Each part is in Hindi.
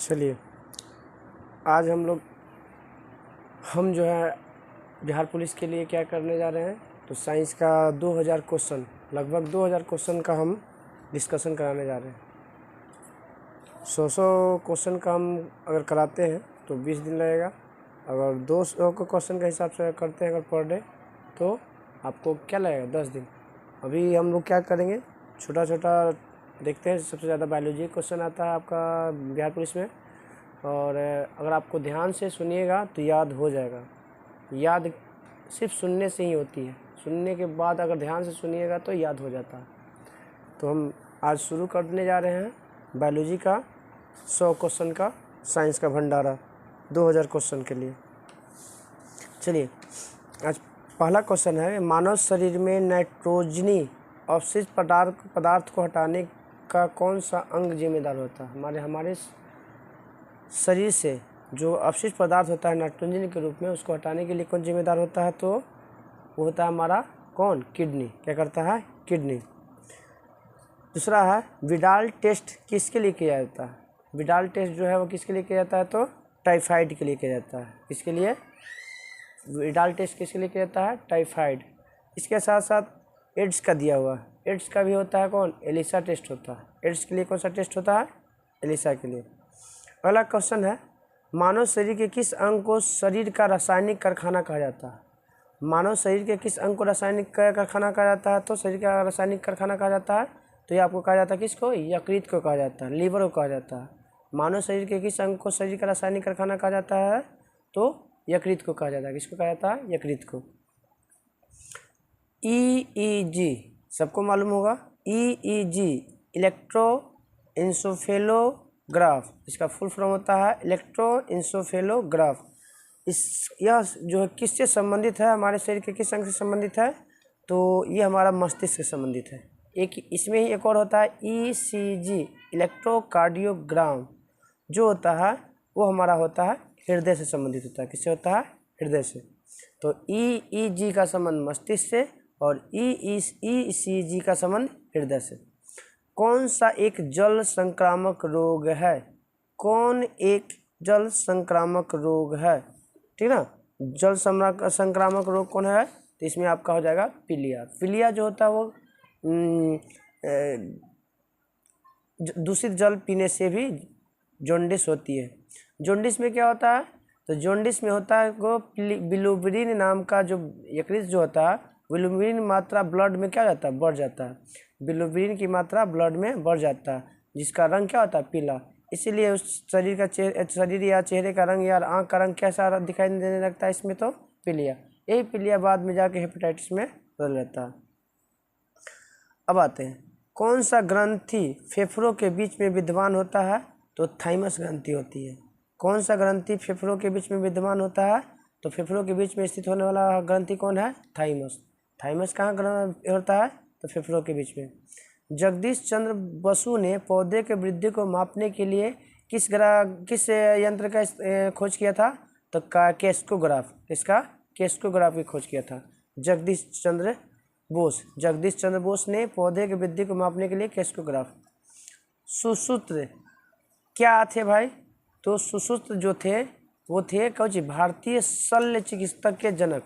चलिए आज हम जो है बिहार पुलिस के लिए क्या करने जा रहे हैं, तो साइंस का 2000 क्वेश्चन, लगभग 2000 क्वेश्चन का हम डिस्कशन कराने जा रहे हैं। 100 क्वेश्चन का हम अगर कराते हैं तो 20 दिन लगेगा। अगर 200 को क्वेश्चन के हिसाब से करते हैं अगर पर डे, तो आपको क्या लगेगा 10 दिन। अभी हम लोग क्या करेंगे, छोटा छोटा देखते हैं। सबसे ज़्यादा बायोलॉजी क्वेश्चन आता है आपका बिहार पुलिस में, और अगर आपको ध्यान से सुनिएगा तो याद हो जाएगा। याद सिर्फ सुनने से ही होती है, सुनने के बाद अगर ध्यान से सुनिएगा तो याद हो जाता है। तो हम आज शुरू करने जा रहे हैं बायोलॉजी का 100 क्वेश्चन का साइंस का भंडारा 2000 क्वेश्चन के लिए। चलिए आज पहला क्वेश्चन है, मानव शरीर में नाइट्रोजनी अवशिष्ट पदार्थ को हटाने का कौन सा अंग जिम्मेदार होता है। हमारे शरीर से जो अवशिष्ट पदार्थ होता है नाइट्रोजन के रूप में, उसको हटाने के लिए कौन जिम्मेदार होता है, तो वो होता है हमारा कौन, किडनी। क्या करता है, किडनी। दूसरा है, विडाल टेस्ट किसके लिए किया जाता है। विडाल टेस्ट जो है वो किसके लिए किया जाता है, तो टाइफाइड के लिए किया जाता है। किसके लिए विडाल टेस्ट किसके लिए किया जाता है, टाइफाइड। इसके साथ साथ एड्स का दिया हुआ है, एड्स का भी होता है कौन, एलिसा टेस्ट होता है। एड्स के लिए कौन सा टेस्ट होता है, एलिसा के लिए। अगला क्वेश्चन है, मानव शरीर के किस अंग को शरीर का रासायनिक कारखाना कहा जाता है। मानव शरीर के किस अंग को रासायनिक कारखाना कहा जाता है, तो शरीर का रासायनिक कारखाना कहा जाता है। तो ये आपको कहा जाता है किसको, यकृत को कहा जाता है, लीवर को कहा जाता है। मानव शरीर के किस अंग को शरीर का रासायनिक कारखाना कहा जाता है, तो यकृत को कहा जाता है। किसको कहा जाता है, यकृत को। EEG सबको मालूम होगा, EEG इलेक्ट्रोएन्सेफेलोग्राफ, इसका फुल फॉर्म होता है इलेक्ट्रोएन्सेफेलोग्राफ। यह जो है किससे संबंधित है, हमारे शरीर के किस अंग से संबंधित है, तो ये हमारा मस्तिष्क से संबंधित है। एक इसमें ही एक और होता है ECG इलेक्ट्रोकार्डियोग्राम, जो होता है वो हमारा होता है हृदय से संबंधित होता है। किससे होता है, हृदय से। तो EEG का संबंध मस्तिष्क से और ECG का संबंध हृदय से। कौन सा एक जल संक्रामक रोग है, कौन एक जल संक्रामक रोग है, ठीक ना। जल संक्रामक रोग कौन है, तो इसमें आपका हो जाएगा पीलिया। पीलिया जो होता है वो दूषित जल पीने से भी जॉन्डिस होती है। जॉन्डिस में क्या होता है, तो जॉन्डिस में होता है वो बिलिरुबिन नाम का जो यकृत जो होता है, बिलिरुबिन मात्रा ब्लड में क्या जाता है, बढ़ जाता है। बिलिरुबिन की मात्रा ब्लड में बढ़ जाता है, जिसका रंग क्या होता है, पीला। इसीलिए उस शरीर या चेहरे का रंग या आँख का रंग कैसा दिखाई देने लगता है, इसमें तो पीलिया। यही पीलिया बाद में जाके हेपेटाइटिस में बदल जाता है। अब आते हैं, कौन सा ग्रंथि फेफड़ों के बीच में विद्यमान होता है, तो थाइमस ग्रंथि होती है। कौन सा ग्रंथि फेफड़ों के बीच में विद्यमान होता है, तो फेफड़ों के बीच में स्थित होने वाला ग्रंथि कौन है, थाइमस। थाइमस कहाँ होता है, तो फेफड़ों के बीच में। जगदीश चंद्र बसु ने पौधे के वृद्धि को मापने के लिए किस यंत्र का खोज किया था, तो केस्कोग्राफ। इसका केस्कोग्राफ की खोज किया था जगदीश चंद्र बोस ने पौधे की वृद्धि को मापने के लिए केस्कोग्राफ। सुश्रुत क्या थे भाई, तो सुश्रुत जो थे वो थे कौन, भारतीय शल्य चिकित्सक के जनक।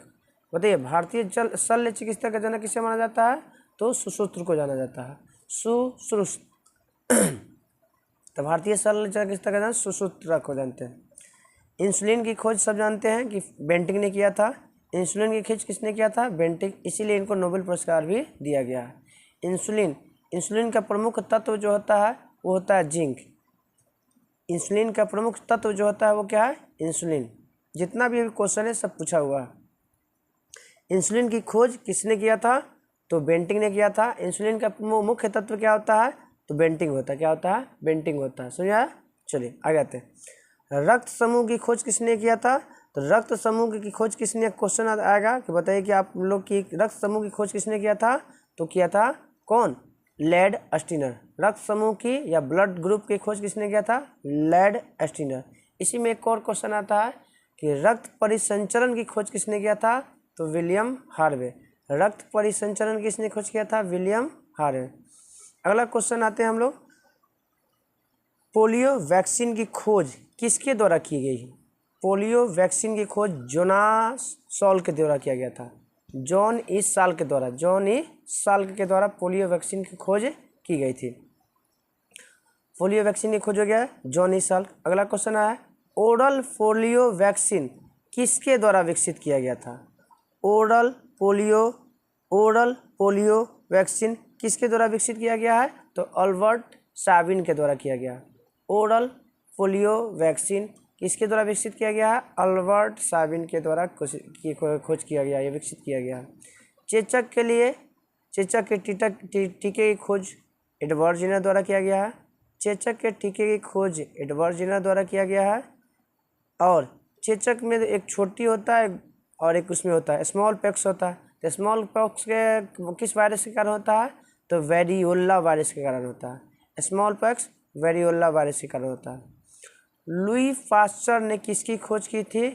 बताइए, भारतीय शल्य चिकित्सक का जनक किसे माना जाता है, तो सुश्रुत को जाना जाता है, सुश्रुत। तो भारतीय शल्य चिकित्सक का जनक सुश्रुत को जानते हैं। इंसुलिन की खोज सब जानते हैं कि बेंटिक ने किया था। इंसुलिन की खोज किसने किया था, बेंटिक। इसीलिए इनको नोबेल पुरस्कार भी दिया गया है। इंसुलिन का प्रमुख तत्व जो होता है वो होता है जिंक। इंसुलिन का प्रमुख तत्व जो होता है वो क्या है, इंसुलिन। जितना भी क्वेश्चन है सब पूछा हुआ है। इंसुलिन की खोज किसने किया था, तो बेंटिक ने किया था। इंसुलिन का मुख्य तत्व क्या होता है, तो बेंटिक होता है। क्या होता है, बेंटिक होता है। समझा। चलिए आगे आते हैं, रक्त समूह की खोज किसने किया था, तो रक्त समूह की खोज किसने, क्वेश्चन आएगा कि बताइए कि आप लोग की रक्त समूह की खोज किसने किया था, तो किया था कौन, लैड अस्टिनर। रक्त समूह की या ब्लड ग्रुप की खोज किसने किया था, लैड अस्टिनर। इसी में एक और क्वेश्चन आता है कि रक्त परिसंचरण की खोज किसने किया था, तो विलियम हार्वे। रक्त परिसंचरण किसने खोज किया था, विलियम हार्वे। अगला क्वेश्चन आते हैं हम लोग, पोलियो वैक्सीन की खोज किसके द्वारा की गई? पोलियो वैक्सीन की खोज जोनास सॉल के द्वारा किया गया था। जॉन ई साल के द्वारा पोलियो वैक्सीन की खोज की गई थी। पोलियो वैक्सीन की खोज हो गया जॉन ई साल। अगला क्वेश्चन है, ओरल पोलियो वैक्सीन किसके द्वारा विकसित किया गया था? ओरल पोलियो वैक्सीन किसके द्वारा विकसित किया गया है? तो अल्बर्ट साबिन के द्वारा किया गया। ओरल पोलियो वैक्सीन किसके द्वारा विकसित किया गया है? अल्बर्ट साबिन के द्वारा खोज किया गया, या विकसित किया गया। चेचक के टीके की खोज एडवर्ड जेनर द्वारा किया गया है। चेचक के टीके की खोज एडवर्ड जेनर द्वारा किया गया है। और चेचक में एक छोटी होता है और एक उसमें होता है स्मॉल पॉक्स होता है। तो स्मॉल पॉक्स के किस वायरस के कारण होता है? तो वेरियोला वायरस के कारण होता है। स्मॉल पॉक्स वेरियोला वायरस के कारण होता है। लुई पास्चर ने किसकी खोज की थी?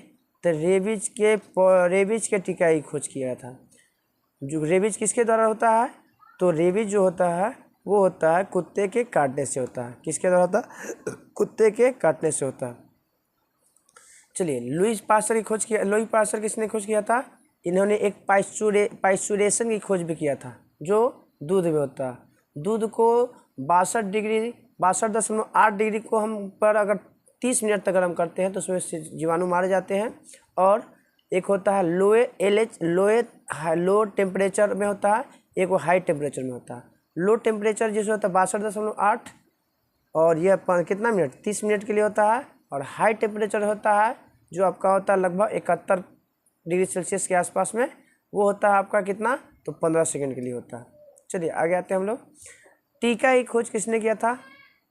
तो रेबीज के टीका की खोज किया था। जो रेबीज किसके द्वारा होता है? तो रेबीज जो होता है वो होता है कुत्ते के काटने से होता है। किसके द्वारा होता है? कुत्ते के काटने से होता है। चलिए, लुई पास्चर किसने खोज किया था? इन्होंने एक पाइस्चुरेशन की खोज भी किया था, जो दूध में होता है। दूध को 62.8 डिग्री को हम पर अगर 30 मिनट तक गर्म करते हैं तो उसमें से जीवाणु मारे जाते हैं। और एक होता है लो टेम्परेचर में होता है, एक वो हाई टेम्परेचर में होता है। लो टेम्परेचर जिसमें होता है 62.8 और यह कितना मिनट? 30 मिनट के लिए होता है। और हाई टेम्परेचर होता है जो आपका होता है लगभग 71 डिग्री सेल्सियस के आसपास में, वो होता है आपका कितना? तो 15 सेकंड के लिए होता है। चलिए आगे आते हैं हम लोग। टीका की खोज किसने किया था?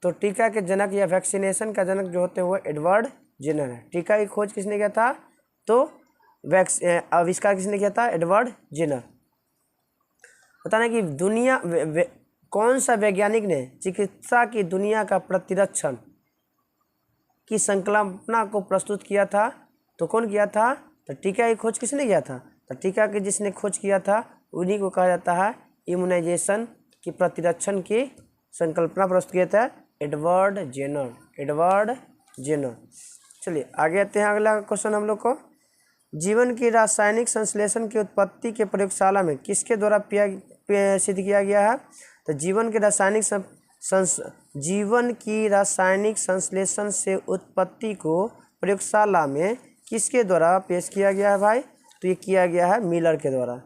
तो टीका के जनक या वैक्सीनेशन का जनक जो होते हैं वो एडवर्ड जेनर है। टीका की खोज किसने किया था? तो आविष्कार किसने किया था? Edward Jenner. बताना कि कौन सा वैज्ञानिक ने चिकित्सा की दुनिया का प्रतिरक्षण की संकल्पना को प्रस्तुत किया था? तो कौन किया था? तो टीका की खोज किसने किया था? तो टीका की जिसने खोज किया था उन्हीं को कहा जाता है इम्यूनाइजेशन की प्रतिरक्षण की संकल्पना प्रस्तुत किया था एडवर्ड जेनर। चलिए आगे आते हैं। अगला क्वेश्चन हम लोग को, जीवन की रासायनिक संश्लेषण की उत्पत्ति के प्रयोगशाला में किसके द्वारा सिद्ध किया गया है? तो जीवन की रासायनिक संश्लेषण से उत्पत्ति को प्रयोगशाला में किसके द्वारा पेश किया गया है भाई? तो ये किया गया है मिलर के द्वारा।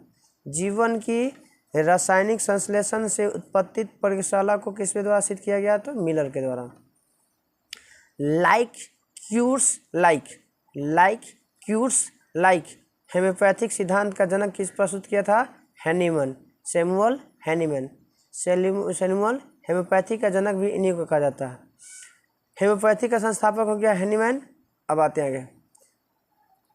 जीवन की रासायनिक संश्लेषण से उत्पत्ति प्रयोगशाला को किसके द्वारा सिद्ध किया गया? तो मिलर के द्वारा। लाइक क्यूर्स हेम्योपैथिक सिद्धांत का जनक किस प्रस्तुत किया था? Samuel Hahnemann. हेम्योपैथी का जनक भी इन्हीं को कहा जाता है। हेम्योपैथी का संस्थापक हो गया हैनीमैन। अब आते हैं आगे।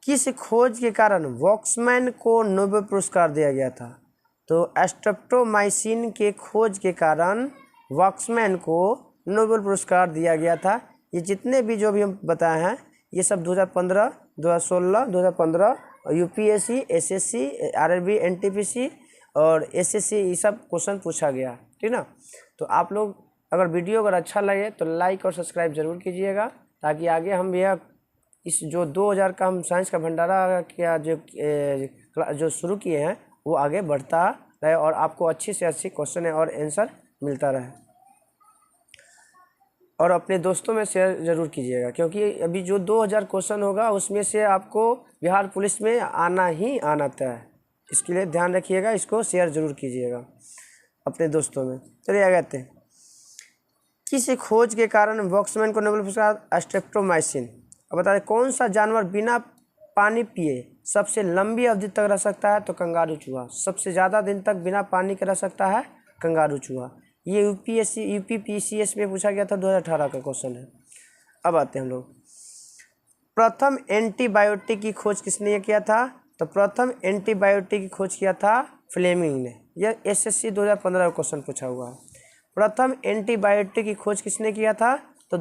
किस खोज के कारण वॉक्समैन को नोबेल पुरस्कार दिया गया था? तो स्ट्रेप्टोमाइसिन के खोज के कारण वॉक्समैन को नोबेल पुरस्कार दिया गया था। ये जितने भी जो भी हम बताए हैं ये सब 2015, 2016, 2015 यूपीएससी, एसएससी, आरआरबी, एनटीपीसी और एसएससी ये सब क्वेश्चन पूछा गया, ठीक ना। तो आप लोग अगर वीडियो अगर अच्छा लगे तो लाइक और सब्सक्राइब जरूर कीजिएगा, ताकि आगे हम यह इस जो 2000 का हम साइंस का भंडारा क्या जो शुरू किए हैं वो आगे बढ़ता रहे और आपको अच्छी से अच्छी क्वेश्चन और आंसर मिलता रहे। और अपने दोस्तों में शेयर ज़रूर कीजिएगा, क्योंकि अभी जो 2000 क्वेश्चन होगा उसमें से आपको बिहार पुलिस में आना ही आना तय है। इसके लिए ध्यान रखिएगा, इसको शेयर ज़रूर कीजिएगा अपने दोस्तों में। चलिए आगे आते हैं। किस खोज के कारण वॉक्समैन को नोबेल पुरस्कार? स्ट्रेप्टोमाइसिन। अब बता दें कौन सा जानवर बिना पानी पिए सबसे लंबी अवधि तक रह सकता है? तो कंगारू चूहा। सबसे ज़्यादा दिन तक बिना पानी के रह सकता है कंगारू चूहा। ये यूपीपीसीएस में पूछा गया था, 2018 का क्वेश्चन है। अब आते हैं हम लोग। प्रथम एंटीबायोटिक की खोज किसने किया था? तो प्रथम एंटीबायोटिक की खोज किया था फ्लेमिंग ने। यह एसएससी 2015 का क्वेश्चन पूछा हुआ है। प्रथम एंटीबायोटिक की खोज किसने किया था? तो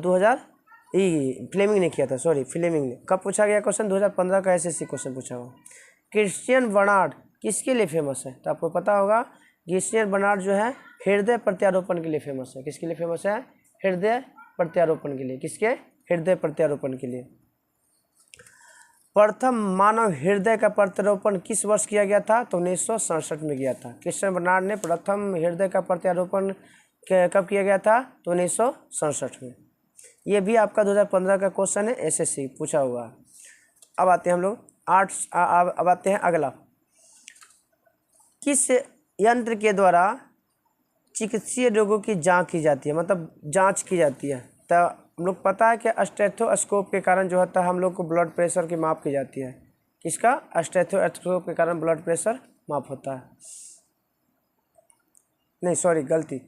फ्लेमिंग ने किया था, फ्लेमिंग ने। कब पूछा गया क्वेश्चन? 2015 का एसएससी क्वेश्चन पूछा हुआ। क्रिश्चियन बर्नार्ड किसके लिए फेमस है? तो आपको पता होगा क्रिश्चियन बर्नार्ड जो है हृदय प्रत्यारोपण के लिए फेमस है। किसके लिए फेमस है? हृदय प्रत्यारोपण के लिए, किसके? हृदय प्रत्यारोपण के लिए। प्रथम मानव हृदय का प्रत्यारोपण किस वर्ष किया गया था? तो 1967 में किया था। क्रिश्चियन बर्नार्ड ने प्रथम हृदय का प्रत्यारोपण कब किया गया था? तो 1967 में। ये भी आपका 2015 का क्वेश्चन है, एसएससी पूछा हुआ। अब आते हैं हम लोग अब आते हैं अगला। किस यंत्र के द्वारा चिकित्सीय रोगों की जांच की जाती है, मतलब जांच की जाती है? तो हम लोग पता है कि स्टेथोस्कोप के कारण जो होता है हम लोग को ब्लड प्रेशर की माप की जाती है। किसका? स्टेथोस्कोप के कारण ब्लड प्रेशर माप होता है। नहीं सॉरी गलती,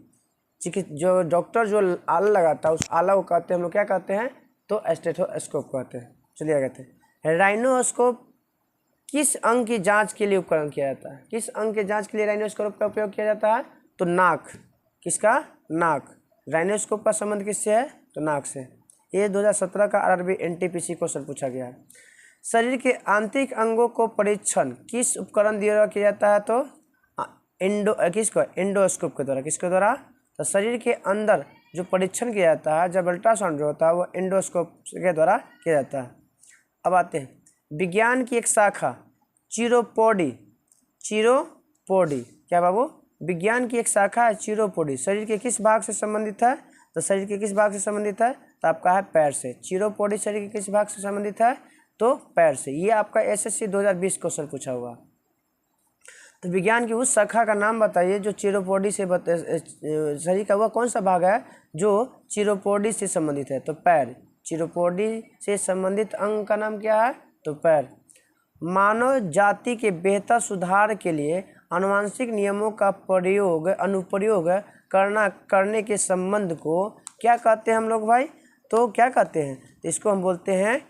जो डॉक्टर जो आला लगाता है उस आला को कहते हैं हम लोग क्या कहते हैं? तो स्टेथोस्कोप कहते हैं। चलिए आगे कहते हैं। राइनोस्कोप किस अंग की जांच के लिए उपकरण किया जाता है? किस अंग के जांच के लिए राइनोस्कोप का उपयोग किया जाता है? तो नाक। किसका? नाक। राइनोस्कोप का संबंध किससे है? तो नाक से। ये 2017 का आरआरबी एनटीपीसी क्वेश्चन पूछा गया है। शरीर के आंतरिक अंगों को परीक्षण किस उपकरण द्वारा किया जाता है? तो एंडोस्कोप के द्वारा। किसके द्वारा? तो शरीर के अंदर जो परीक्षण किया जाता है, जब अल्ट्रासाउंड जो होता है वो एंडोस्कोप के द्वारा किया जाता है। अब आते हैं विज्ञान की एक शाखा चिरोपोडी। चिरोपोडी क्या बाबू? विज्ञान की एक शाखा है चिरोपोडी। शरीर के किस भाग से संबंधित है? तो शरीर के किस भाग से संबंधित है? तो आपका है पैर से। चिरोपोडी शरीर के किस भाग से संबंधित है? तो पैर से। ये आपका एसएससी 2020 क्वेश्चन पूछा हुआ। तो विज्ञान की उस शाखा का नाम बताइए जो चिरोपोडी से शरीर का वह कौन सा भाग है जो चिरोपोडी से संबंधित है? तो पैर। चिरोपोडी से संबंधित अंग का नाम क्या है? तो पैर। मानव जाति के बेहतर सुधार के लिए आनुवंशिक नियमों का अनुप्रयोग करने के संबंध को क्या कहते हैं हम लोग भाई? तो क्या कहते हैं? तो इसको हम बोलते हैं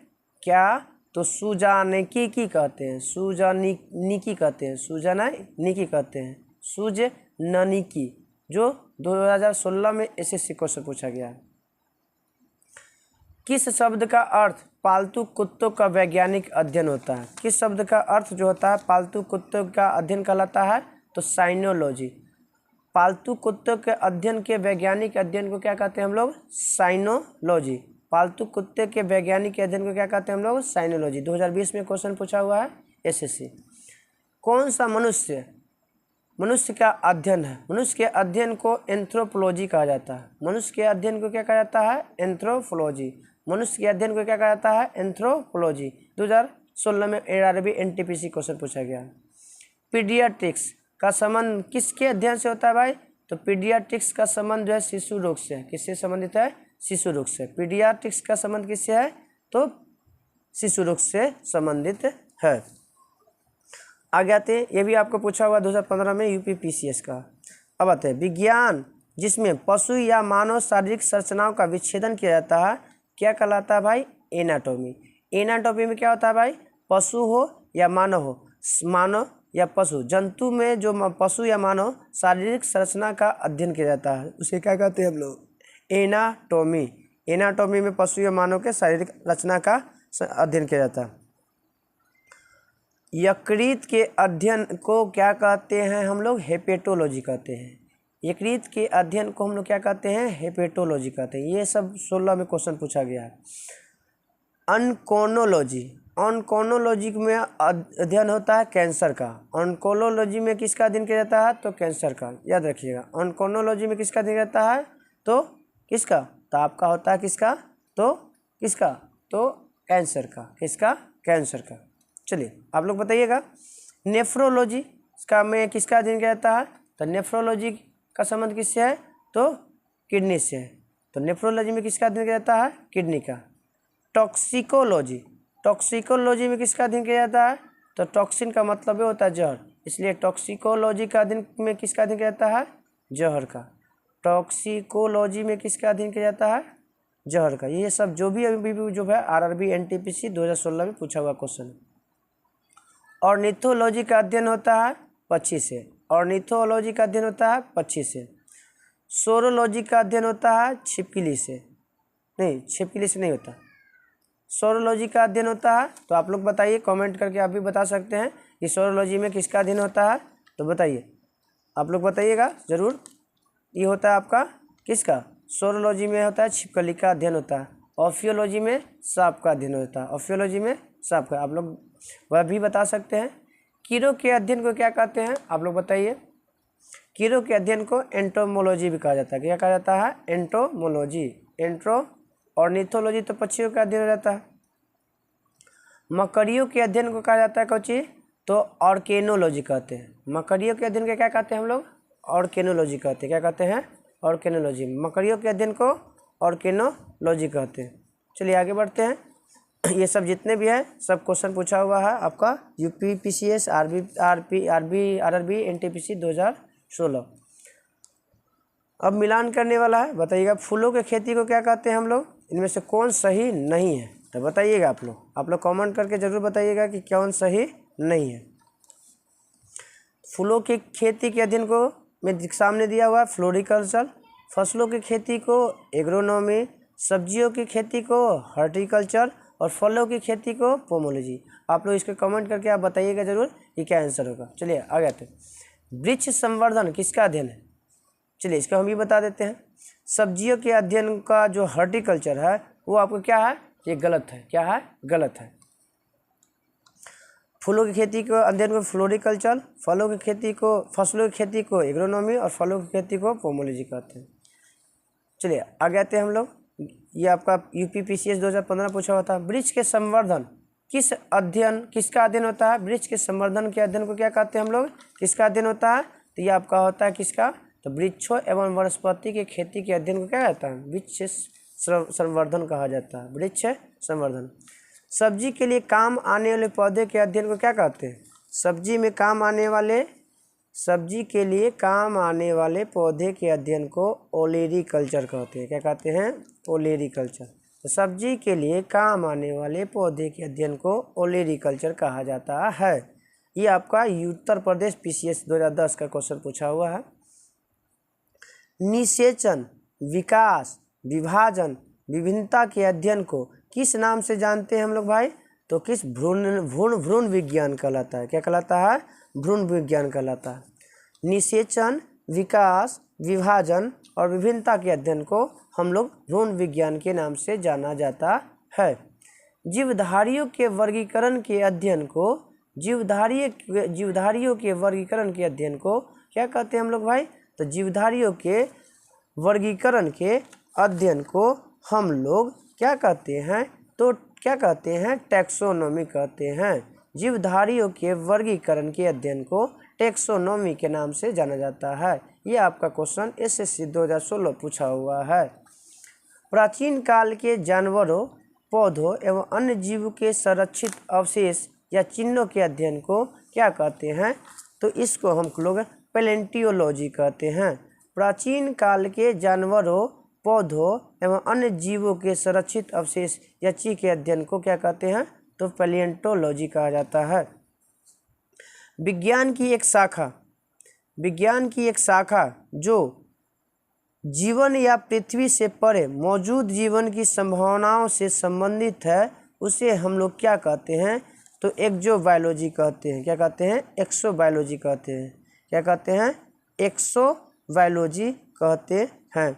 क्या? तो सुजानिकी कहते हैं। सुजानिकी कहते हैं। सुजानिकी कहते हैं। सुजननिकी, जो 2016 में एसएससी क्वेश्चन पूछा गया है। किस शब्द का अर्थ पालतू कुत्तों का वैज्ञानिक अध्ययन होता है? किस शब्द का अर्थ जो होता है पालतू कुत्तों का अध्ययन कहलाता है? तो साइनोलॉजी। पालतू कुत्तों के अध्ययन के वैज्ञानिक अध्ययन को क्या कहते हैं हम लोग? साइनोलॉजी। पालतू कुत्ते के वैज्ञानिक अध्ययन को क्या कहते हैं हम लोग? साइनोलॉजी। 2020 में क्वेश्चन पूछा हुआ है एसएससी। कौन सा मनुष्य का अध्ययन है? मनुष्य के अध्ययन को एंथ्रोपोलॉजी कहा जाता है। मनुष्य के अध्ययन को क्या कहा जाता है? एंथ्रोपोलॉजी। मनुष्य के अध्ययन को क्या कहा जाता है? एंथ्रोपोलॉजी। 2016 में आरआरबी एनटीपीसी क्वेश्चन पूछा गया। पीडियाट्रिक्स का संबंध किसके अध्ययन से होता है भाई? तो पीडियाट्रिक्स का संबंध जो है शिशु रोग से। किससे संबंधित है? शिशु रोग से। पीडियाट्रिक्स का संबंध किससे है? तो शिशु रोग से संबंधित है। आगे आते हैं, ये भी आपको पूछा हुआ 2015 में यूपीपीसीएस का। अब आते हैं विज्ञान जिसमें पशु या मानव शारीरिक संरचनाओं का विच्छेदन किया जाता है क्या कहलाता है भाई? एनाटॉमी। एनाटॉमी में क्या होता है भाई? पशु हो या मानव हो, मानव या पशु, जंतु में जो पशु या मानव शारीरिक संरचना का अध्ययन किया जाता है उसे क्या कहते हैं हम लोग? एनाटॉमी। एनाटॉमी में पशु या मानव के शारीरिक रचना का अध्ययन किया जाता है। यकृत के अध्ययन को क्या कहते हैं हम लोग? हेपेटोलॉजी कहते हैं। यकृत के अध्ययन को हम लोग क्या कहते हैं? हेपेटोलॉजी कहते हैं। ये सब 16 में क्वेश्चन पूछा गया है। ऑन्कोनोलॉजी। ऑन्कोनोलॉजी में अध्ययन होता है कैंसर का। ऑन्कोनोलॉजी में किसका अध्ययन किया जाता है? तो कैंसर का। याद रखिएगा, ऑन्कोनोलॉजी में किसका अध्ययन जाता है? तो किसका? तो आपका होता है किसका? तो किसका? तो कैंसर का। किसका? कैंसर का। चलिए आप लोग बताइएगा। नेफ्रोलॉजी इसका में किसका अध्ययन किया जाता है? तो नेफ्रोलॉजी का संबंध किससे है? तो किडनी से है। तो नेफ्रोलॉजी में किसका अध्ययन किया जाता है? किडनी का। टॉक्सिकोलॉजी। टॉक्सिकोलॉजी में किसका अध्ययन किया जाता है? तो टॉक्सिन का मतलब होता है जहर, इसलिए टॉक्सिकोलॉजी का अध्ययन में किसका अध्ययन किया जाता है? जहर का। टॉक्सिकोलॉजी में किसका अध्ययन किया जाता है? जहर का। ये सब जो भी अभी जो है आरआरबी एनटीपीसी 2016 में पूछा हुआ क्वेश्चन। ऑर्निथोलॉजी का अध्ययन होता है पक्षी से। ऑर्निथोलॉजी का अध्ययन होता है पक्षी से। सोरोलॉजी का अध्ययन होता है छिपकली से। नहीं, छिपकली से नहीं होता। सोरोलॉजी का अध्ययन होता है, तो आप लोग बताइए, कमेंट करके आप भी बता सकते हैं कि सोरोलॉजी में किसका अध्ययन होता है। तो बताइए, आप लोग बताइएगा ज़रूर। ये होता है आपका किसका? सोरोलॉजी में होता है छिपकली का अध्ययन होता है, ऑफियोलॉजी में सांप का अध्ययन होता है, ऑफियोलॉजी में सांप का। आप लोग वह भी बता सकते हैं। कीड़ों के अध्ययन को क्या कहते हैं, आप लोग बताइए। कीड़ों के अध्ययन को एंटोमोलॉजी भी कहा जाता है। क्या कहा जाता है, एंटोमोलॉजी। ऑर्निथोलॉजी तो पक्षियों का अध्ययन हो जाता है। मकड़ियों के अध्ययन को कहा जाता है कोची, तो ऑर्केनोलॉजी कहते हैं। मकड़ियों के अध्ययन को क्या कहते हैं हम लोग, ऑर्केनोलॉजी कहते हैं। क्या कहते हैं, ऑर्केनोलॉजी। मकड़ियों के अध्ययन को ऑर्केनोलॉजी कहते हैं। चलिए आगे बढ़ते हैं। ये सब जितने भी है सब क्वेश्चन पूछा हुआ है आपका यूपी पीसीएस, आरआरबी एनटीपीसी 2016। अब मिलान करने वाला है, बताइएगा फूलों की खेती को क्या कहते हैं हम लोग, इनमें से कौन सही नहीं है, तो बताइएगा आप लोग कमेंट करके जरूर बताइएगा कि कौन सही नहीं है। फूलों की खेती के अध्ययन को में सामने दिया हुआ है फ्लोरिकल्चर, फसलों की खेती को एग्रोनॉमी, सब्जियों की खेती को हॉर्टिकल्चर और फलों की खेती को पोमोलॉजी। आप लोग इसको कमेंट करके आप बताइएगा जरूर कि क्या आंसर होगा। चलिए आगे आते हैं। वृक्ष संवर्धन किसका अध्ययन है, चलिए इसको हम भी बता देते हैं। सब्जियों के अध्ययन का जो हॉर्टिकल्चर है वो आपको क्या है, ये गलत है। क्या है, गलत है। फूलों की खेती को अध्ययन को फ्लोरिकल्चर, फलों की खेती को फसलों की खेती को एग्रोनॉमी और फलों की खेती को पोमोलॉजी कहते हैं। चलिए आगे आते हैं हम लोग। ये आपका यूपी पीसीएस 2015 पूछा हुआ था। वृक्ष के संवर्धन किसका अध्ययन होता है, वृक्ष के संवर्धन के अध्ययन को क्या कहते हैं हम लोग, किसका अध्ययन होता है, तो ये आपका होता है किसका, तो वृक्षों एवं वनस्पति के खेती के अध्ययन को क्या कहता है, वृक्ष संवर्धन कहा जाता है, वृक्ष संवर्धन। सब्जी के लिए काम आने वाले पौधे के अध्ययन को क्या कहते हैं, सब्जी के लिए काम आने वाले पौधे के अध्ययन को ओलेरीकल्चर कहते हैं। क्या कहते हैं, ओलेरीकल्चर। तो सब्जी के लिए काम आने वाले पौधे के अध्ययन को ओलेरीकल्चर कहा जाता है। ये आपका उत्तर प्रदेश पीसीएस 2010 का क्वेश्चन पूछा हुआ है। निषेचन, विकास, विभाजन, विभिन्नता के अध्ययन को किस नाम से जानते हैं हम लोग भाई, तो किस भ्रूण विज्ञान कहलाता है। क्या कहलाता है, भ्रूण विज्ञान कहलाता है। निषेचन, विकास, विभाजन और विभिन्नता के अध्ययन को हम लोग भ्रूण विज्ञान के नाम से जाना जाता है। जीवधारियों के वर्गीकरण के अध्ययन को जीवधारियों के वर्गीकरण के अध्ययन को क्या कहते हैं हम लोग भाई, तो जीवधारियों के वर्गीकरण के अध्ययन को हम लोग क्या कहते हैं, तो क्या कहते हैं, टैक्सोनॉमी कहते हैं। जीवधारियों के वर्गीकरण के अध्ययन को टैक्सोनॉमी के नाम से जाना जाता है। ये आपका क्वेश्चन एसएससी 2016 पूछा हुआ है। प्राचीन काल के जानवरों, पौधों एवं अन्य जीवों के संरक्षित अवशेष या चिन्हों के अध्ययन को क्या कहते हैं, तो इसको हम लोग पैलेंटियोलॉजी कहते हैं। प्राचीन काल के जानवरों, पौधों एवं अन्य जीवों के संरक्षित अवशेष या चिन्ह के अध्ययन को क्या कहते हैं, तो पैलियोंटोलॉजी कहा जाता है। विज्ञान की एक शाखा जो जीवन या पृथ्वी से परे मौजूद जीवन की संभावनाओं से संबंधित है उसे हम लोग क्या कहते हैं, तो एक्सोबायोलॉजी कहते हैं। क्या कहते हैं, एक्सोबायोलॉजी कहते हैं। क्या कहते हैं, एक्सोबायोलॉजी कहते हैं।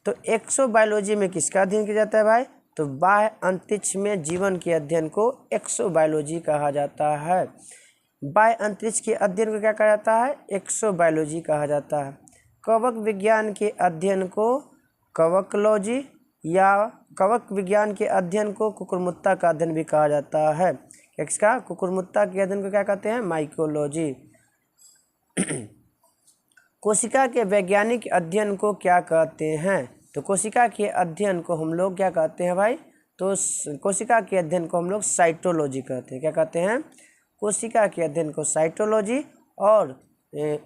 तो एक्सोबायोलॉजी में किसका अध्ययन किया जाता है भाई, तो बाह्य अंतरिक्ष में जीवन के अध्ययन को एक्सोबायोलॉजी कहा जाता है। बाह्य अंतरिक्ष के अध्ययन को क्या कहा जाता है, एक्सोबायोलॉजी कहा जाता है। कवक विज्ञान के अध्ययन को कवकलॉजी या कवक विज्ञान के अध्ययन को कुकुरमुत्ता का अध्ययन भी कहा जाता है। इसका कुकुरमुत्ता के अध्ययन को क्या कहते हैं, माइकोलॉजी। कोशिका के वैज्ञानिक अध्ययन को क्या कहते हैं, तो कोशिका के अध्ययन को हम लोग क्या कहते हैं भाई, तो कोशिका के अध्ययन को हम लोग साइटोलॉजी कहते हैं। क्या कहते हैं, कोशिका के अध्ययन को साइटोलॉजी और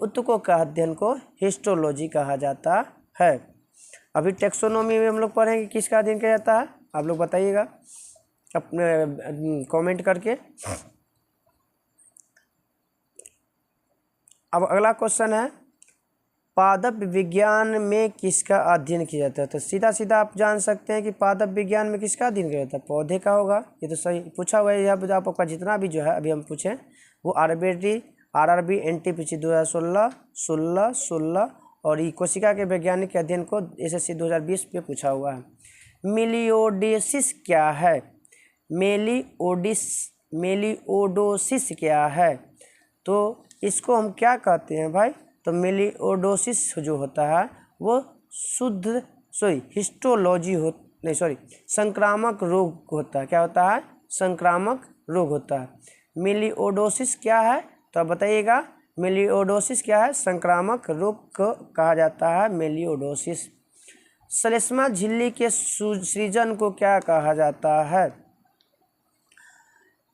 ऊतकों का अध्ययन को हिस्टोलॉजी कहा जाता है। अभी टैक्सोनॉमी में हम लोग पढ़ेंगे किसका अध्ययन किया जाता है, आप लोग बताइएगा अपने कमेंट करके। अब अगला क्वेश्चन है, पादप विज्ञान में किसका अध्ययन किया जाता है, तो सीधा सीधा आप जान सकते हैं कि पादप विज्ञान में किसका अध्ययन किया जाता है, पौधे का होगा। ये तो सही पूछा हुआ है। यहाँ पर आपका जितना भी जो है अभी हम पूछें वो आरआरबी एनटीपीसी 2016, 16 और ये कोशिका के वैज्ञानिक के अध्ययन को SSC 2020 में पूछा हुआ है। मेलिओडोसिस क्या है? मेलिओडोसिस क्या है? तो इसको हम क्या कहते हैं भाई? तो मेलिओडोसिस जो होता है वो संक्रामक रोग होता है। क्या होता है? संक्रामक रोग होता है। मेलिओडोसिस क्या है? तो आप बताइएगा, मेलिओडोसिस क्या है? संक्रामक रोग को कहा जाता है मेलिओडोसिस। श्लेष्मा झिल्ली के सृजन को क्या कहा जाता है?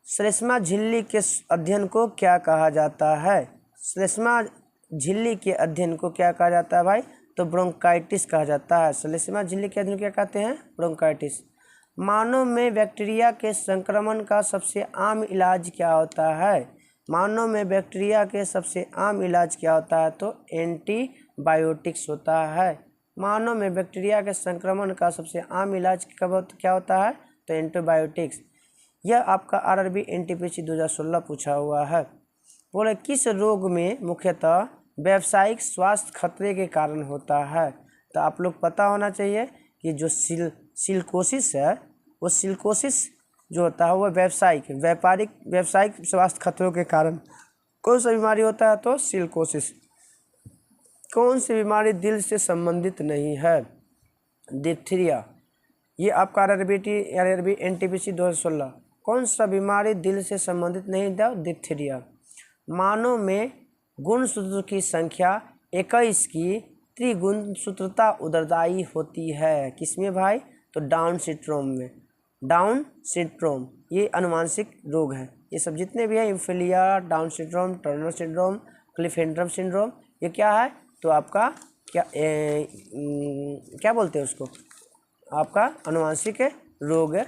श्लेष्मा झिल्ली के अध्ययन को क्या कहा जाता है? श्लेष्मा झिल्ली के अध्ययन को क्या कहा जाता है भाई? तो ब्रोंकाइटिस कहा जाता है। श्लेष्मा झिल्ली के अध्ययन क्या कहते हैं? ब्रोंकाइटिस। मानव में बैक्टीरिया के संक्रमण का सबसे आम इलाज क्या होता है? मानव में बैक्टीरिया के सबसे आम इलाज क्या होता है? तो एंटीबायोटिक्स होता है। मानव में बैक्टीरिया के संक्रमण का सबसे आम इलाज क्या होता है? तो एंटीबायोटिक्स। यह आपका RRB NTPC 2016 पूछा हुआ है। बोले किस रोग में मुख्यतः व्यावसायिक स्वास्थ्य खतरे के कारण होता है? तो आप लोग पता होना चाहिए कि जो सिलिकोसिस है, वो सिलिकोसिस जो होता है वो व्यावसायिक स्वास्थ्य खतरों के कारण कौन सा बीमारी होता है? तो सिलिकोसिस। कौन सी बीमारी दिल से संबंधित नहीं है? डिप्थीरिया। ये आपका RRB NTPC 2016। कौन सा बीमारी दिल से संबंधित नहीं था? डिप्थीरिया। मानव में गुणसूत्र की संख्या 21 की त्रिगुणसूत्रता उत्तरदायी होती है। किसमें भाई? तो डाउन सिंड्रोम में। डाउन सिंड्रोम ये अनुवांशिक रोग है। ये सब जितने भी है, haemophilia, Down syndrome, Turner syndrome, Klinefelter syndrome, ये क्या है? तो आपका क्या बोलते हैं उसको? आपका अनुवांशिक रोग है।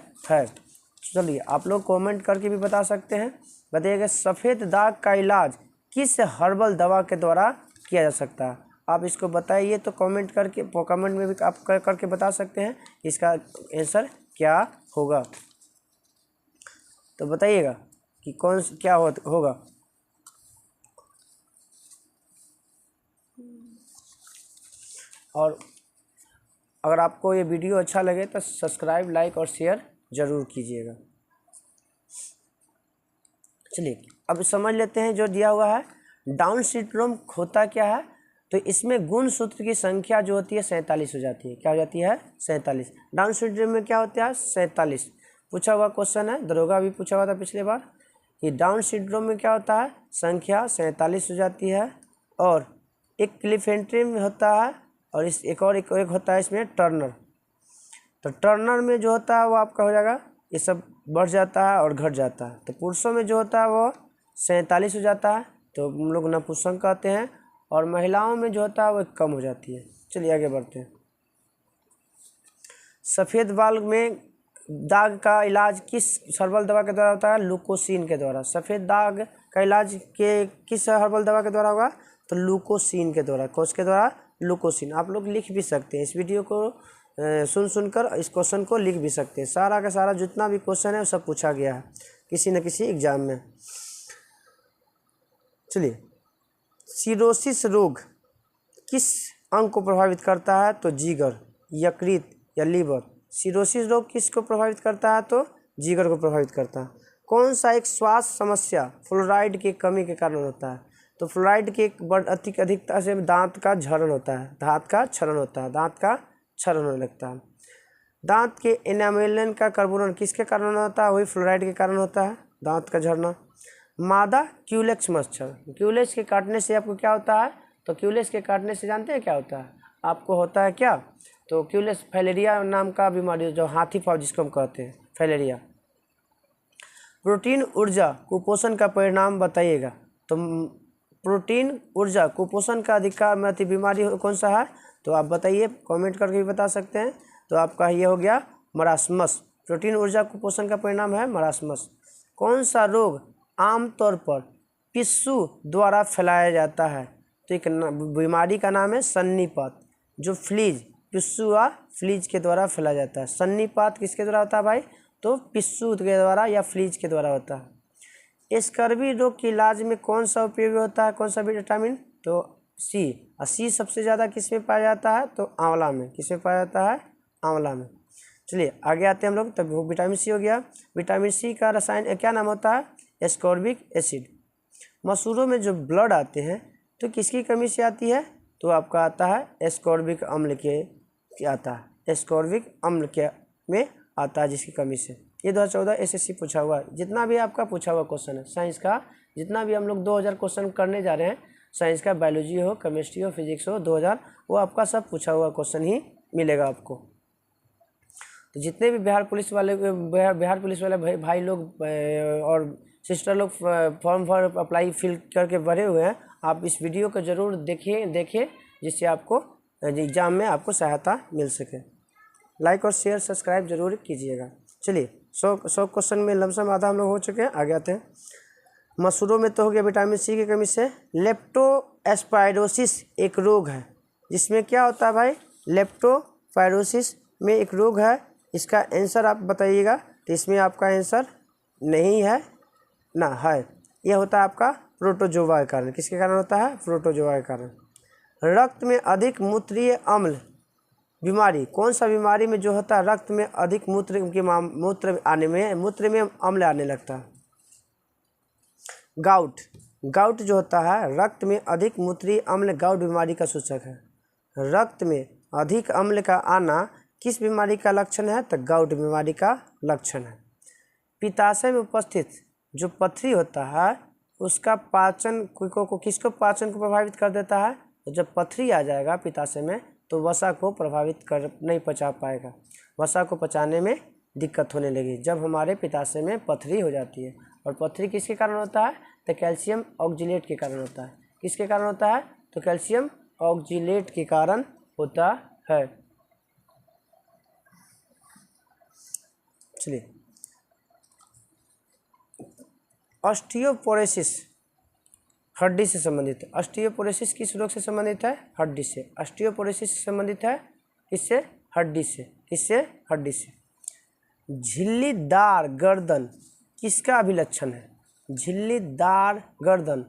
चलिए आप लोग कमेंट करके भी बता सकते हैं। बताइएगा सफ़ेद दाग का इलाज किस हर्बल दवा के द्वारा किया जा सकता है? आप इसको बताइए। तो कमेंट में भी आप करके बता सकते हैं इसका आंसर क्या होगा। तो बताइएगा कि क्या होगा। और अगर आपको ये वीडियो अच्छा लगे तो सब्सक्राइब, लाइक और शेयर ज़रूर कीजिएगा। चलिए अब समझ लेते हैं जो दिया हुआ है। डाउन सिंड्रोम होता क्या है? तो इसमें गुणसूत्र की संख्या जो होती है 47 हो जाती है। क्या हो जाती है? 47। डाउन सिंड्रोम में क्या होता है? 47 पूछा हुआ क्वेश्चन है, दरोगा भी पूछा हुआ था पिछले बार कि डाउन सिंड्रोम में क्या होता है? संख्या 47 हो जाती है। और एक क्लिफेंट्रिम होता है और एक होता है इसमें टर्नर। तो टर्नर में जो होता है वो आपका हो जाएगा, ये सब बढ़ जाता है और घट जाता है। तो पुरुषों में जो होता है वो 47 हो जाता है, तो हम लोग नपुंसक कहते हैं। और महिलाओं में जो होता है वो कम हो जाती है। चलिए आगे बढ़ते हैं। सफ़ेद बाल में दाग का इलाज किस हर्बल दवा के द्वारा होता है? लुकोसिन के द्वारा। सफ़ेद दाग का इलाज किस हर्बल दवा के द्वारा होगा? तो लुकोसिन के द्वारा। कौन के द्वारा? लुकोसिन। आप लोग लिख भी सकते हैं, इस वीडियो को सुनकर इस क्वेश्चन को लिख भी सकते हैं। सारा का सारा जितना भी क्वेश्चन है वो सब पूछा गया है किसी न किसी एग्जाम में। चलिए, सिरोसिस रोग किस अंग को प्रभावित करता है? तो जिगर, यकृत या लीवर। सिरोसिस रोग किसको प्रभावित करता है? तो जिगर को प्रभावित करता है। कौन सा एक स्वास्थ्य समस्या फ्लोराइड की कमी के कारण होता है? तो फ्लोराइड की अधिकता से दांत का क्षरण होता है। दांत का क्षरण होने लगता है। दांत के एनामेलन का कर्बोनन किसके कारण होता है? वही फ्लोराइड के कारण होता है, दांत का झड़ना। मादा क्यूलेक्स मच्छर, क्यूलेक्स के काटने से आपको क्या होता है? तो क्यूलेक्स के काटने से जानते हैं क्या होता है? आपको होता है क्या? तो क्यूलेक्स फाइलेरिया नाम का बीमारी, जो हाथी पाँव जिसको हम कहते हैं, फाइलेरिया। प्रोटीन ऊर्जा कुपोषण का परिणाम बताइएगा। तो प्रोटीन ऊर्जा कुपोषण का अधिकार में अति बीमारी कौन सा है? तो आप बताइए, कमेंट करके भी बता सकते हैं। तो आपका ये हो गया मरासमस। प्रोटीन ऊर्जा कुपोषण का परिणाम है मरासमस। कौन सा रोग आमतौर पर पिस्सू द्वारा फैलाया जाता है? तो एक बीमारी का नाम है सन्नीपात, जो पिस्सू या फ्लीज के द्वारा फैलाया जाता है। सन्नीपात किसके द्वारा होता है भाई? तो पिस्सू के द्वारा या फ्लीज के द्वारा होता है। स्कर्वी रोग के इलाज में कौन सा उपयोगी होता है? कौन सा विटामिन? तो सी, और सी सबसे ज़्यादा किस में पाया जाता है? तो आंवला में। किस में पाया जाता है? आंवला में। चलिए आगे आते हैं हम लोग। तब वो विटामिन सी हो गया। विटामिन सी का रसायन क्या नाम होता है? Ascorbic acid. मसूरों में जो ब्लड आते हैं तो किसकी कमी से आती है? तो आपका आता है एस्कॉर्बिक अम्ल के आता है, एस्कॉर्बिक अम्ल के में आता है जिसकी कमी से। ये 2014 एसएससी पूछा हुआ है। जितना भी आपका पूछा हुआ क्वेश्चन है साइंस का, जितना भी हम लोग 2000 क्वेश्चन करने जा रहे हैं, साइंस का, बायोलॉजी हो, केमिस्ट्री हो, फिजिक्स हो, 2000, वो आपका सब पूछा हुआ क्वेश्चन ही मिलेगा आपको। तो जितने भी बिहार पुलिस वाले भाई लोग और सिस्टर लोग फॉर्म फॉर अप्लाई फिल करके भरे हुए हैं, आप इस वीडियो को ज़रूर देखें जिससे आपको एग्ज़ाम में आपको सहायता मिल सके। लाइक और शेयर सब्सक्राइब जरूर कीजिएगा। चलिए 100 क्वेश्चन में लमसम आधा हम लोग हो चुके हैं। आगे आते हैं। मसूरों में तो हो गया विटामिन सी की कमी से। लेप्टोस्पाइरोसिस एक रोग है जिसमें क्या होता है भाई? लेप्टोस्पाइरोसिस में एक रोग है। इसका आंसर आप बताइएगा। तो इसमें आपका आंसर नहीं है ना, है। यह होता है आपका प्रोटोजोआ के कारण। किसके कारण होता है? प्रोटोजोआ के कारण। रक्त में अधिक मूत्रीय अम्ल बीमारी, कौन सा बीमारी में जो होता है रक्त में अधिक मूत्र में अम्ल आने लगता है? गाउट। गाउट जो होता है रक्त में अधिक मूत्रीय अम्ल गाउट बीमारी का सूचक है। रक्त में अधिक अम्ल का आना किस बीमारी का लक्षण है? तो गाउट बीमारी का लक्षण है। पित्ताशय में उपस्थित जो पथरी होता है उसका पाचन किसको पाचन को प्रभावित कर देता है? तो जब पथरी आ जाएगा पित्ताशय में तो वसा को प्रभावित कर नहीं पचा पाएगा, वसा को पचाने में दिक्कत होने लगी जब हमारे पित्ताशय में पथरी हो जाती है। और पथरी किसके कारण होता है? तो कैल्शियम ऑक्जिलेट के कारण होता है। किसके कारण होता है? तो कैल्शियम ऑक्जिलेट के कारण होता है। चलिए, ऑस्टियोपोरोसिस हड्डी से संबंधित है। ऑस्टियोपोरोसिस किस रोग से संबंधित है? हड्डी से। ऑस्टियोपोरोसिस से संबंधित है किससे? हड्डी से। किससे? हड्डी से। झिल्लीदार गर्दन किसका अभिलक्षण है? झिल्लीदार गर्दन,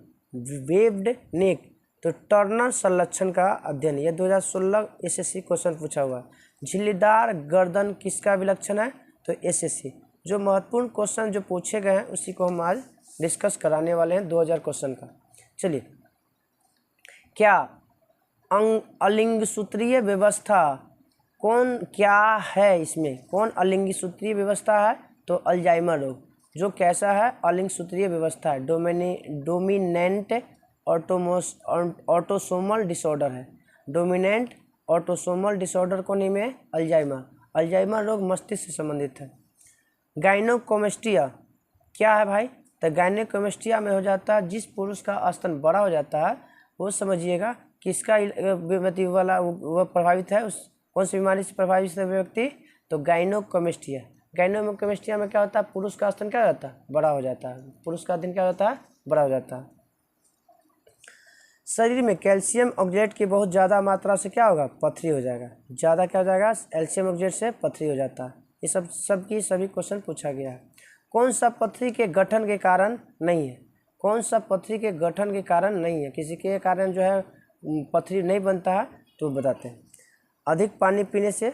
वेव्ड नेक, तो टर्नर संलक्षण का अध्ययन। यह 2016 एसएससी क्वेश्चन पूछा हुआ है। झिल्लीदार गर्दन किसका अभिलक्षण है? तो एसएससी जो महत्वपूर्ण क्वेश्चन जो पूछे गए हैं उसी को हम आज डिस्कस कराने वाले हैं 2000 क्वेश्चन का। चलिए, क्या अलिंग सूत्रीय व्यवस्था क्या है? इसमें कौन अलिंग सूत्रीय व्यवस्था है? तो अल्जाइमर रोग। जो कैसा है? अलिंग सूत्रीय व्यवस्था है, डोमिनेंट ऑटोसोमल डिसऑर्डर है। डोमिनेंट ऑटोसोमल डिसऑर्डर को नहीं में अल्जाइमर। अल्जाइमर रोग मस्तिष्क से संबंधित है। गाइनोकोमेस्टिया क्या है भाई? तो गाइनोकोमेस्टिया में हो जाता है जिस पुरुष का स्तन बड़ा हो जाता है वो समझिएगा किसका व्यक्ति वाला वो प्रभावित है, उस कौन सी बीमारी से प्रभावित है व्यक्ति? तो गाइनोकोमेस्टिया। गाइनोकोमेस्टिया में क्या होता है? पुरुष का स्तन क्या हो जाता है? बड़ा हो जाता है। पुरुष का स्तन क्या होता है? बड़ा हो जाता है। शरीर में कैल्शियम ऑक्जेट की बहुत ज़्यादा मात्रा से क्या होगा? पथरी हो जाएगा। ज़्यादा क्या हो जाएगा? कैल्शियम ऑक्जेट से पथरी हो जाता है। ये सभी क्वेश्चन पूछा गया है। कौन सा पथरी के गठन के कारण नहीं है? कौन सा पथरी के गठन के कारण नहीं है? किसी के कारण जो है पथरी नहीं बनता है तो बताते हैं। अधिक पानी पीने से,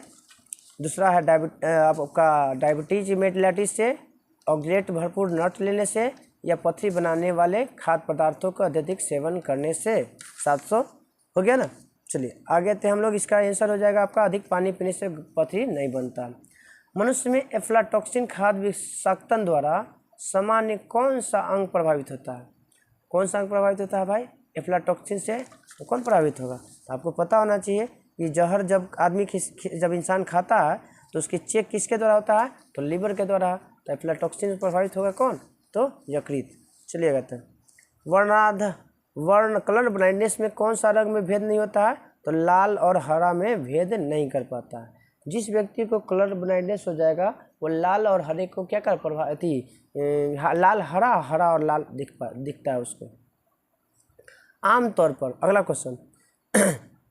दूसरा है आपका डायबिटीज मेलिटस से, ऑक्जेट भरपूर नट लेने से, या पथरी बनाने वाले खाद्य पदार्थों का अत्यधिक सेवन करने से। 700 हो गया ना। चलिए आगे थे हम लोग। इसका आंसर हो जाएगा आपका अधिक पानी पीने से पथरी नहीं बनता। मनुष्य में एफ्लाटॉक्सिन खाद्य विषाक्तन द्वारा सामान्य कौन सा अंग प्रभावित होता है? कौन सा अंग प्रभावित होता है भाई? एफ्लाटॉक्सिन से तो कौन प्रभावित होगा? तो आपको पता होना चाहिए कि जहर जब जब इंसान खाता है तो उसकी चेक किसके द्वारा होता है? तो लीवर के द्वारा। तो एफ्लाटॉक्सिन से प्रभावित होगा कौन? तो यकृत। चलिए कहते हैं वर्ण कलर ब्लाइंडनेस में कौन सा रंग में भेद नहीं होता है? तो लाल और हरा में भेद नहीं कर पाता है। जिस व्यक्ति को कलर ब्लाइंडनेस हो जाएगा वो लाल और हरे को क्या कर लाल हरा और लाल दिखता है उसको। आमतौर पर अगला क्वेश्चन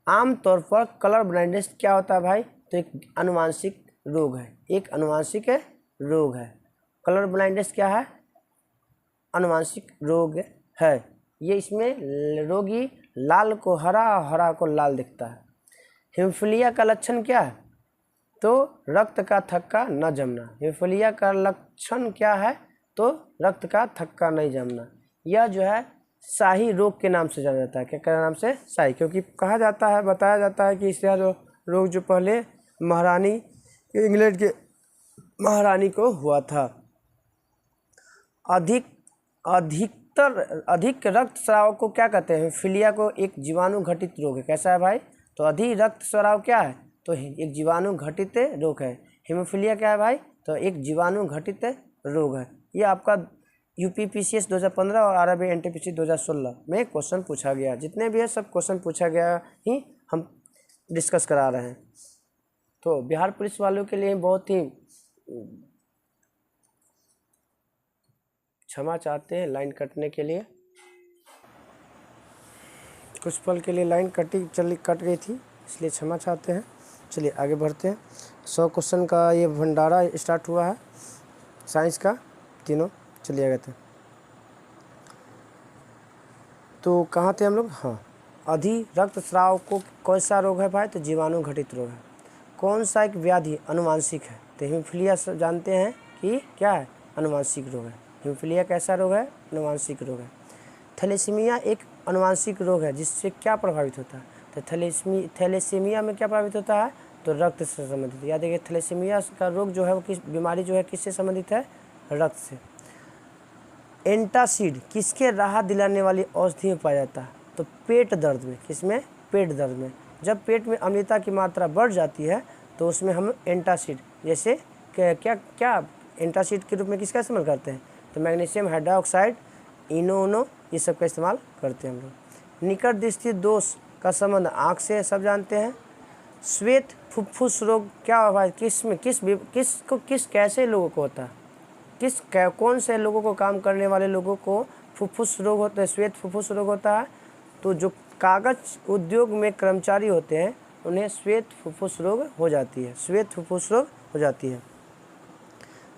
आमतौर पर कलर ब्लाइंडनेस क्या होता है भाई? तो एक अनुवांशिक रोग है। एक अनुवांशिक रोग है। कलर ब्लाइंडनेस क्या है? अनुवांशिक रोग है। ये इसमें रोगी लाल को हरा, हरा को लाल दिखता है। हीमोफीलिया का लक्षण क्या है? तो रक्त का थक्का न जमना। हीमोफीलिया का लक्षण क्या है? तो रक्त का थक्का नहीं जमना। यह जो है शाही रोग के नाम से जाना जाता है। क्या नाम से? शाही, क्योंकि कहा जाता है, बताया जाता है कि इसका जो रोग जो पहले महारानी, इंग्लैंड के महारानी को हुआ था। अधिक रक्तस्राव को क्या कहते हैं? हीमोफीलिया को एक जीवाणु घटित रोग है। कैसा है भाई? तो अधिक रक्तस्राव क्या है? तो एक जीवाणु घटित रोग है। हीमोफीलिया क्या है भाई? तो एक जीवाणु घटित रोग है। ये आपका यूपीपीसीएस 2015 और आरआरबी एनटीपीसी 2016 में क्वेश्चन पूछा गया। जितने भी है सब क्वेश्चन पूछा गया ही हम डिस्कस करा रहे हैं। तो बिहार पुलिस वालों के लिए बहुत ही क्षमा चाहते हैं लाइन कटने के लिए। कुछ पल के लिए लाइन कट गई थी, इसलिए क्षमा चाहते हैं। चलिए आगे बढ़ते हैं। 100 क्वेश्चन का ये भंडारा स्टार्ट हुआ है साइंस का तीनों। चलिए आगे थे, तो कहाँ थे हम लोग? हाँ, अधिक रक्तस्राव को कौन सा रोग है भाई? तो जीवाणु घटित रोग है। कौन सा एक व्याधि अनुवांशिक है? तो हीमोफीलिया सब जानते हैं कि क्या है? अनुवांशिक रोग है। हीमोफीलिया कैसा रोग है? अनुवांशिक रोग है। थैलेसीमिया एक अनुवांशिक रोग है जिससे क्या प्रभावित होता है? तो थैलेसीमिया में क्या प्रभावित होता है? तो रक्त से संबंधित। याद रखिए, थैलेसीमिया का रोग जो है वो किस बीमारी जो है किससे संबंधित है? रक्त से। एंटासिड किसके राहत दिलाने वाली औषधि में पाया जाता है? तो पेट दर्द में। किसमें? पेट दर्द में। जब पेट में अम्लता की मात्रा बढ़ जाती है तो उसमें हम एंटासिड, जैसे क्या एंटासिड के रूप में किसका इस्तेमाल करते हैं? तो मैग्नीशियम हाइड्रोक्साइड, इनो, ये सब का इस्तेमाल करते हैं हम लोग। निकट दृष्टि दोष का संबंध आँख से सब जानते हैं। श्वेत फुफ्फुस रोग क्या है? किस कैसे लोगों को होता है? कौन से लोगों को, काम करने वाले लोगों को फुफ्फुस रोग होता है, श्वेत फुफ्फुस रोग होता है? तो जो कागज उद्योग में कर्मचारी होते हैं उन्हें श्वेत फुफ्फुस रोग हो जाती है। श्वेत फुफ्फुस रोग हो जाती है।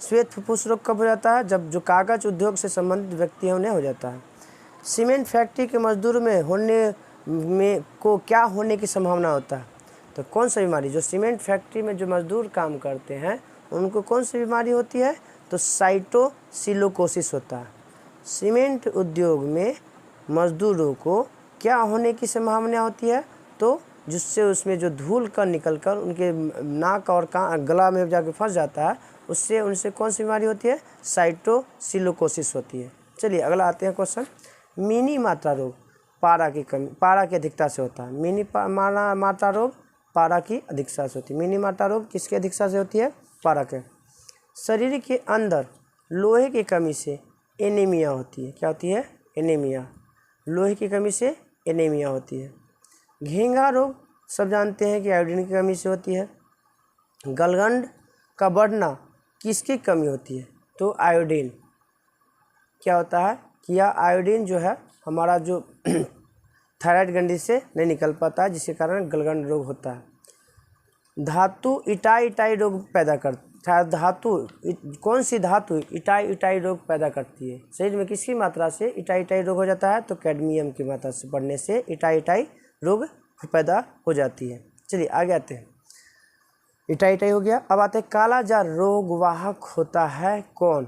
श्वेत फुफ्फुस रोग कब हो जाता है? जब जो कागज उद्योग से संबंधित व्यक्ति हैं उन्हें हो जाता है। सीमेंट फैक्ट्री के मजदूर में को क्या होने की संभावना होता है? तो कौन सी बीमारी? जो सीमेंट फैक्ट्री में जो मजदूर काम करते हैं उनको कौन सी बीमारी होती है? तो साइटोसिलोकोसिस होता है। सीमेंट उद्योग में मजदूरों को क्या होने की संभावना होती है? तो जिससे उसमें जो धूल कण निकलकर उनके नाक और गला में जाकर फंस जाता है, उससे उनसे कौन सी बीमारी होती है? साइटोसिलोकोसिस होती है। चलिए अगला आते हैं क्वेश्चन। मिनी मात्रा रोग पारा की अधिकता से होता है। मिनी मात्रा रोग पारा की अधिकता से होती है। मिनी मात्रा रोग किसकी अधिकता से होती है? पारा के। शरीर के अंदर लोहे की कमी से एनीमिया होती है। क्या होती है? एनीमिया। लोहे की कमी से एनीमिया होती है। घेंघा रोग सब जानते हैं कि आयोडीन की कमी से होती है। गलगंड का बढ़ना किसकी कमी होती है? तो आयोडीन। क्या होता है कि यह आयोडीन जो है हमारा जो थायराइड ग्रंथि से नहीं निकल पाता है, जिसके कारण गलगंड रोग होता है। धातु इटाई रोग पैदा करता है। धातु कौन सी धातु इटाई रोग पैदा करती है? शरीर में किसकी मात्रा से इटाई रोग हो जाता है? तो कैडमियम की मात्रा से बढ़ने से इटाई रोग पैदा हो जाती है। चलिए आगे आते हैं। इटाई हो गया। अब आते हैं काला जार रोग वाहक होता है कौन?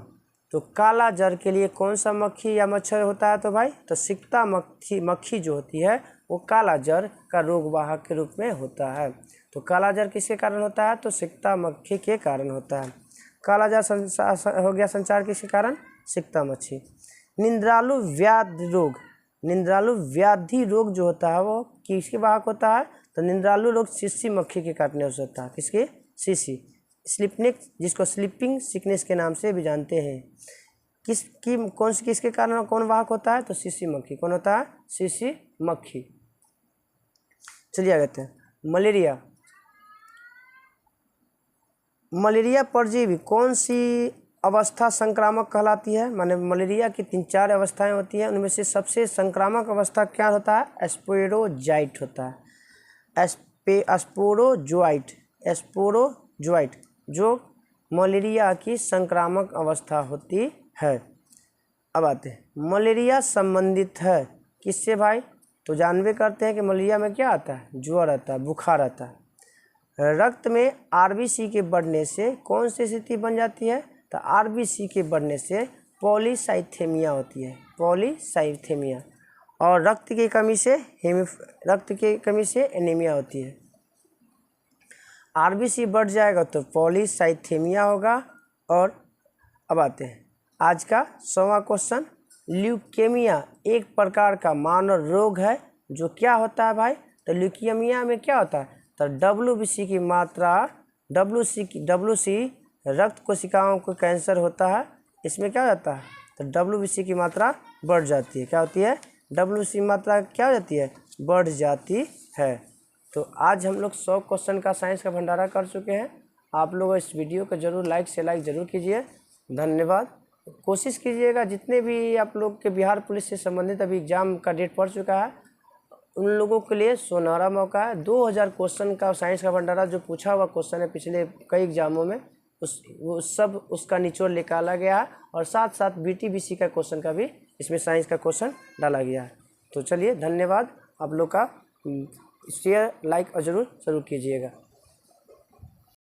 तो काला जार के लिए कौन सा मक्खी या मच्छर होता है? तो भाई तो सिकता मक्खी जो होती है वो काला जार का रोग वाहक के रूप में होता है। तो काला जार किसके कारण होता है? तो सिकता मक्खी के कारण होता है। काला जार हो गया संचार किसके कारण? सिकता मक्खी। निंद्रालु व्याधि रोग जो होता है वो किसके वाहक होता है? तो निंद्रालु रोग सिस्सी मक्खी के काटने से होता है। किसके? सिस्सी। स्लिपनिक, जिसको स्लीपिंग सिकनेस के नाम से भी जानते हैं। किसके कारण कौन वाहक होता है? तो सिस्सी मक्खी। कौन होता है? सिस्सी मक्खी। चलिए आगे आते हैं। मलेरिया परजीवी कौन सी अवस्था संक्रामक कहलाती है? माने मलेरिया की 3-4 अवस्थाएं होती हैं, उनमें से सबसे संक्रामक अवस्था क्या होता है? एस्पोरोजाइट होता है। एस्पोरोजोइट जो मलेरिया की संक्रामक अवस्था होती है। अब आते हैं, मलेरिया संबंधित है किससे भाई? तो जानबे करते हैं कि मलेरिया में क्या आता है, ज्वर आता है, बुखार आता है। रक्त में आरबीसी के बढ़ने से कौन सी स्थिति बन जाती है, तो आरबीसी के बढ़ने से पॉलीसाइथेमिया होती है, पॉलीसाइथेमिया। और रक्त की कमी से एनीमिया होती है। आरबीसी बढ़ जाएगा तो पॉलीसाइथेमिया होगा। और अब आते हैं आज का 100वां क्वेश्चन। ल्यूकेमिया एक प्रकार का मानव रोग है जो क्या होता है भाई, तो ल्यूकेमिया में क्या होता है, तो डब्ल्यूबीसी की मात्रा, डब्ल्यूसी रक्त कोशिकाओं को कैंसर होता है, इसमें क्या हो जाता है, तो डब्ल्यूबीसी की मात्रा बढ़ जाती है। क्या होती है, डब्ल्यूसी मात्रा क्या हो जाती है, बढ़ जाती है। तो आज हम लोग 100 क्वेश्चन का साइंस का भंडारा कर चुके हैं। आप लोग इस वीडियो को जरूर लाइक जरूर कीजिए। धन्यवाद। कोशिश कीजिएगा जितने भी आप लोग के बिहार पुलिस से संबंधित अभी एग्ज़ाम का डेट पड़ चुका है, उन लोगों के लिए सुनहरा मौका है। 2000 क्वेश्चन का साइंस का भंडारा जो पूछा हुआ क्वेश्चन है पिछले कई एग्जामों में, उसका निचोड़ निकाला गया है। और साथ साथ बीटीबीसी का क्वेश्चन का भी इसमें साइंस का क्वेश्चन डाला गया है। तो चलिए धन्यवाद। आप लोग का शेयर लाइक और ज़रूर कीजिएगा।